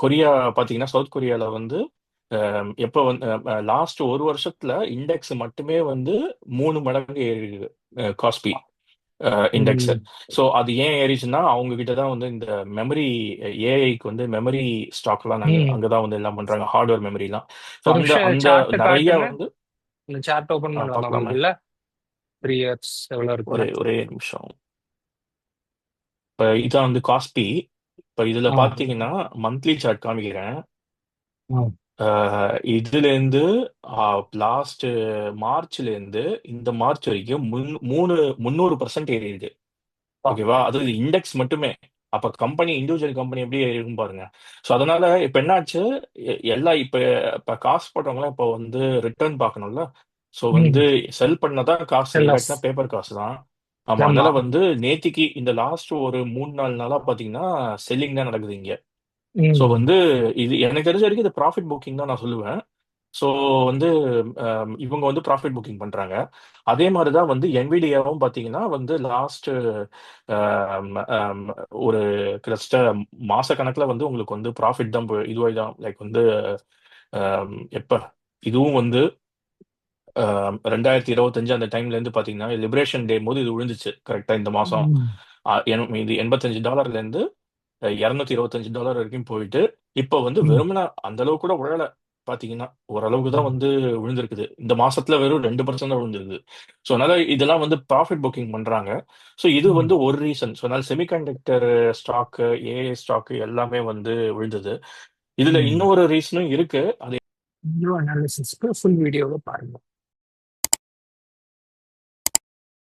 Korea பார்த்தீங்கன்னா south கொரியால வந்து எப்போ வந்து லாஸ்ட் ஒரு வருஷத்துல இண்டெக்ஸ் மட்டுமே வந்து 3 மடங்கு ஏறி இருக்கு. காஸ்பி இண்டெக்ஸ். ம். ஸோ அது ஏன் ஏறிச்சுன்னா அவங்க கிட்ட தான் வந்து இந்த மெமரி, ஏஐக்கு வந்து மெமரி ஸ்டாக்லாம் ம். அங்கதான் வந்து எல்லாம் பண்றாங்க, ஹார்ட்வேர் மெமரிலாம். ஸோ ஒரு அந்த நிமிஷம் அந்த சார்ட்டை நிறைய காட்டுங்க. வந்து இந்த சார்ட் ஓபன் பண்ணலாமா பார்க்கலாமே. கூகுள்ல? 3 இயர்ஸ் எவ்வளோ ஒரே இருக்குன்னு. ஒரே நிமிஷம். இப்போ இதான் வந்து காஸ்பி. இப்போ இதுல ஆ. பாத்தீங்கன்னா மந்த்லி சார்ட் காமிக்கிறேன். ஆ. இதுல இருந்து லாஸ்ட் மார்ச்ல இருந்து இந்த மார்ச் வரைக்கும் 300% ஏறி இருக்கு. பா. ஓகேவா? அது இண்டெக்ஸ் மட்டுமே. அப்ப கம்பெனி, இண்டிவிஜுவல் கம்பெனி எப்படி இருக்கும் பாருங்க. ஸோ அதனால இப்ப என்னாச்சு, எல்லா இப்ப இப்ப காசு போட்டவங்களாம் இப்போ வந்து ரிட்டர்ன் பார்க்கணும்ல. ஸோ வந்து ம். செல் பண்ணதான் காசு, செல்லஸ். இல்லாட்டினா பேப்பர் காசு தான். ஆமா, ஆமா. அதனால வந்து நேத்திக்கு இந்த லாஸ்ட் ஒரு 3 4 நாளா பாத்தீங்கன்னா செல்லிங் தான் நடக்குது இங்க. ஸோ ம். வந்து இது எனக்கு தெரிஞ்ச வரைக்கும் இது ப்ராஃபிட் புக்கிங் தான் நான் சொல்லுவேன். ஸோ வந்து இவங்க வந்து ப்ராஃபிட் புக்கிங் பண்றாங்க. அதே மாதிரி தான் வந்து என்விடியாவும் பார்த்தீங்கன்னா வந்து லாஸ்ட் ஒரு கிட்டத்தட்ட மாச கணக்கில் வந்து உங்களுக்கு வந்து ப்ராஃபிட் தான் இதுவாக தான் லைக் வந்து எப்ப இதுவும் வந்து 2025 அந்த டைம்ல இருந்து பார்த்தீங்கன்னா லிபரேஷன் டே போது இது விழுந்துச்சு கரெக்டா இந்த மாசம். ம். இது $85 இருந்து $225 வரைக்கும் போயிட்டு இப்போ வந்து ம். வெறுமனே அந்த அளவுக்கு கூட உழல. பாத்தீங்கன்னா ஓரளவுக்கு தான் ம். வந்து விழுந்திருக்குது. இந்த மாசத்துல வெறும் 2% தான் விழுந்திருக்கு. ஸோ அதனால இதெல்லாம் வந்து ப்ராஃபிட் புக்கிங் பண்றாங்க. ஸோ இது ம். வந்து ஒரு ரீசன். ஸோ அதனால செமிகண்டக்டர் ஸ்டாக்கு, ஏஐ ஸ்டாக்கு எல்லாமே வந்து விழுந்தது. இதுல ம். இன்னொரு ரீசனும் இருக்கு. அது வீடியோ அனாலிசிஸ்க்கு ஃபுல் வீடியோவை பாருங்க.